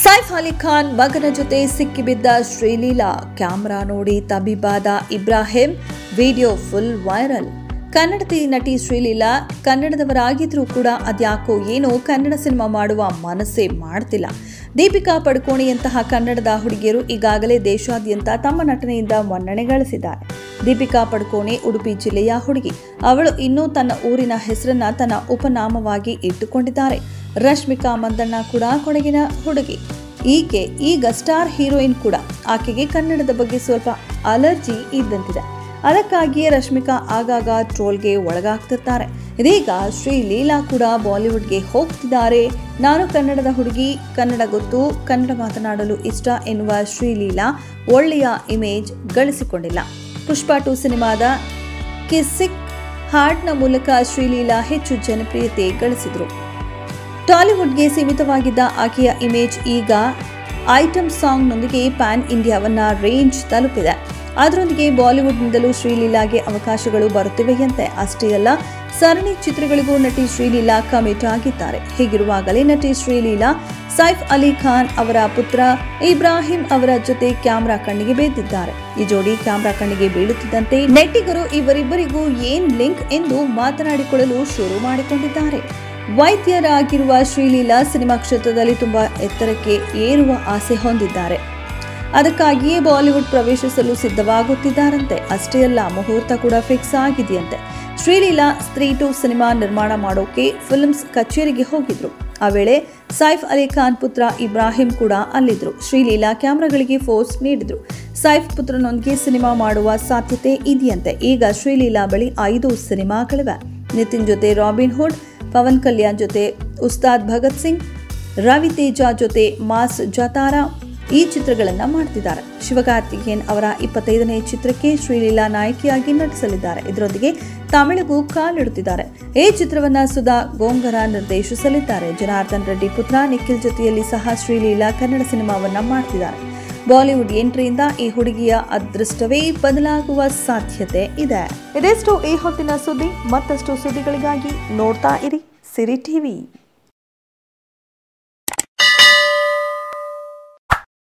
ಸೈಫ್ ಅಲಿ ಖಾನ್ ಮಗನ ಜೊತೆ ಸಿಕ್ಕಿಬಿದ್ದ ಶ್ರೀಲೀಲಾ, ಕ್ಯಾಮೆರಾ ನೋಡಿ ತಬ್ಬಿಬ್ಬಾದ ಇಬ್ರಾಹಿಂ, ವಿಡಿಯೋ ಫುಲ್ ವೈರಲ್. ಕನ್ನಡತಿ ನಟಿ ಶ್ರೀಲೀಲಾ ಕನ್ನಡದವರಾಗಿದ್ರೂ ಕೂಡ ಅದ್ಯಾಕೋ ಏನೋ ಕನ್ನಡ ಸಿನಿಮಾ ಮಾಡುವ ಮನಸ್ಸೇ ಮಾಡ್ತಿಲ್ಲ. ದೀಪಿಕಾ ಪಡುಕೋಣೆಯಂತಹ ಕನ್ನಡದ ಹುಡುಗಿಯರು ಈಗಾಗಲೇ ದೇಶಾದ್ಯಂತ ತಮ್ಮ ನಟನೆಯಿಂದ ಮನ್ನಣೆ ಗಳಿಸಿದ್ದಾರೆ. ದೀಪಿಕಾ ಪಡುಕೋಣೆ ಉಡುಪಿ ಜಿಲ್ಲೆಯ ಹುಡುಗಿ. ಅವಳು ಇನ್ನೂ ತನ್ನ ಊರಿನ ಹೆಸರನ್ನ ತನ್ನ ಉಪನಾಮವಾಗಿ ಇಟ್ಟುಕೊಂಡಿದ್ದಾರೆ. ರಶ್ಮಿಕಾ ಮಂದಣ್ಣ ಕೂಡ ಕೊಡಗಿನ ಹುಡುಗಿ. ಈಕೆ ಈಗ ಸ್ಟಾರ್ ಹೀರೋಯಿನ್ ಕೂಡ. ಆಕೆಗೆ ಕನ್ನಡದ ಬಗ್ಗೆ ಸ್ವಲ್ಪ ಅಲರ್ಜಿ ಇದ್ದಂತಿದೆ. ಅದಕ್ಕಾಗಿಯೇ ರಶ್ಮಿಕಾ ಆಗಾಗ ಟ್ರೋಲ್ಗೆ ಒಳಗಾಗ್ತಿರ್ತಾರೆ. ಇದೀಗ ಶ್ರೀಲೀಲಾ ಕೂಡ ಬಾಲಿವುಡ್ಗೆ ಹೋಗ್ತಿದ್ದಾರೆ. ನಾನು ಕನ್ನಡದ ಹುಡುಗಿ, ಕನ್ನಡ ಗೊತ್ತು, ಕನ್ನಡ ಮಾತನಾಡಲು ಇಷ್ಟ ಎನ್ನುವ ಶ್ರೀಲೀಲಾ ಒಳ್ಳೆಯ ಇಮೇಜ್ ಗಳಿಸಿಕೊಂಡಿಲ್ಲ. ಪುಷ್ಪ 2 ಸಿನಿಮಾದ ಕಿಸ್ಸಿಕ್ ಹಾಡ್ನ ಮೂಲಕ ಶ್ರೀಲೀಲಾ ಹೆಚ್ಚು ಜನಪ್ರಿಯತೆ ಗಳಿಸಿದ್ರು. ಟಾಲಿವುಡ್ಗೆ ಸೀಮಿತವಾಗಿದ್ದ ಆಕೆಯ ಇಮೇಜ್ ಈಗ ಐಟಮ್ ಸಾಂಗ್ನೊಂದಿಗೆ ಪ್ಯಾನ್ ಇಂಡಿಯಾವನ್ನ ರೇಂಜ್ ತಲುಪಿದೆ. ಅದರೊಂದಿಗೆ ಬಾಲಿವುಡ್ನಿಂದಲೂ ಶ್ರೀಲೀಲಾಗೆ ಅವಕಾಶಗಳು ಬರುತ್ತಿವೆಯಂತೆ. ಅಷ್ಟೇ ಅಲ್ಲ, ಸರಣಿ ಚಿತ್ರಗಳಿಗೂ ನಟಿ ಶ್ರೀಲೀಲಾ ಕಮಿಟ್ ಆಗಿದ್ದಾರೆ. ಹೀಗಿರುವಾಗಲೇ ನಟಿ ಶ್ರೀಲೀಲಾ ಸೈಫ್ ಅಲಿ ಖಾನ್ ಅವರ ಪುತ್ರ ಇಬ್ರಾಹಿಂ ಅವರ ಜೊತೆ ಕ್ಯಾಮೆರಾ ಕಣ್ಣಿಗೆ ಬೀಳ್ತಿದ್ದಾರೆ. ಈ ಜೋಡಿ ಕ್ಯಾಮೆರಾ ಕಣ್ಣಿಗೆ ಬೀಳುತ್ತಿದ್ದಂತೆ ನೆಟ್ಟಿಗರು ಇವರಿಬ್ಬರಿಗೂ ಏನ್ ಲಿಂಕ್ ಎಂದು ಮಾತನಾಡಿಕೊಳ್ಳಲು ಶುರು ಮಾಡಿಕೊಂಡಿದ್ದಾರೆ. ವೈದ್ಯರಾಗಿರುವ ಶ್ರೀಲೀಲಾ ಸಿನಿಮಾ ಕ್ಷೇತ್ರದಲ್ಲಿ ತುಂಬಾ ಎತ್ತರಕ್ಕೆ ಏರುವ ಆಸೆ ಹೊಂದಿದ್ದಾರೆ. ಅದಕ್ಕಾಗಿಯೇ ಬಾಲಿವುಡ್ ಪ್ರವೇಶಿಸಲು ಸಿದ್ಧವಾಗುತ್ತಿದ್ದಾರಂತೆ. ಅಷ್ಟೇ ಅಲ್ಲ, ಮುಹೂರ್ತ ಕೂಡ ಫಿಕ್ಸ್ ಆಗಿದೆಯಂತೆ. ಶ್ರೀಲೀಲಾ ಸ್ತ್ರೀ 2 ಸಿನಿಮಾ ನಿರ್ಮಾಣ ಮಾಡೋಕೆ ಫಿಲ್ಮ್ಸ್ ಕಚೇರಿಗೆ ಹೋಗಿದ್ರು. ಆ ವೇಳೆ ಸೈಫ್ ಅಲಿ ಖಾನ್ ಪುತ್ರ ಇಬ್ರಾಹಿಂ ಕೂಡ ಅಲ್ಲಿದ್ರು. ಶ್ರೀಲೀಲಾ ಕ್ಯಾಮೆರಾಗಳಿಗೆ ಫೋರ್ಸ್ ನೀಡಿದ್ರು. ಸೈಫ್ ಪುತ್ರನೊಂದಿಗೆ ಸಿನಿಮಾ ಮಾಡುವ ಸಾಧ್ಯತೆ ಇದೆಯಂತೆ. ಈಗ ಶ್ರೀಲೀಲಾ ಬಳಿ 5 ಸಿನಿಮಾಗಳಿವೆ. ನಿತಿನ್ ಜೊತೆ ರಾಬಿನ್ ಹುಡ್, ಪವನ್ ಕಲ್ಯಾಣ್ ಜೊತೆ ಉಸ್ತಾದ್ ಭಗತ್ ಸಿಂಗ್, ರವಿ ತೇಜ ಜೊತೆ ಮಾಸ್ ಜತಾರಾ ಈ ಚಿತ್ರಗಳನ್ನ ಮಾಡ್ತಿದ್ದಾರೆ. ಶಿವಕಾರ್ತಿಕೇಯನ್ ಅವರ 25ನೇ ಚಿತ್ರಕ್ಕೆ ಶ್ರೀಲೀಲಾ ನಾಯಕಿಯಾಗಿ ನಟಿಸಲಿದ್ದಾರೆ. ಇದರೊಂದಿಗೆ ತಮಿಳಿಗೂ ಕಾಲಿಡುತ್ತಿದ್ದಾರೆ. ಈ ಚಿತ್ರವನ್ನ ಸುಧಾ ಗೋಂಗರ ನಿರ್ದೇಶಿಸಲಿದ್ದಾರೆ. ಜನಾರ್ದನ್ ರೆಡ್ಡಿ ಪುತ್ರ ನಿಖಿಲ್ ಜೊತೆಯಲ್ಲಿ ಸಹ ಶ್ರೀಲೀಲಾ ಕನ್ನಡ ಸಿನಿಮಾವನ್ನ ಮಾಡ್ತಿದ್ದಾರೆ. ಬಾಲಿವುಡ್ ಎಂಟ್ರಿಯಿಂದ ಈ ಹುಡುಗಿಯ ಅದೃಷ್ಟವೇ ಬದಲಾಗುವ ಸಾಧ್ಯತೆ ಇದೆ. ಇದೆಷ್ಟು ಈ ಹೊತ್ತಿನ ಸುದ್ದಿ. ಮತ್ತಷ್ಟು ಸುದ್ದಿಗಳಿಗಾಗಿ ನೋಡ್ತಾ ಇರಿ ಸಿರಿ ಟಿವಿ.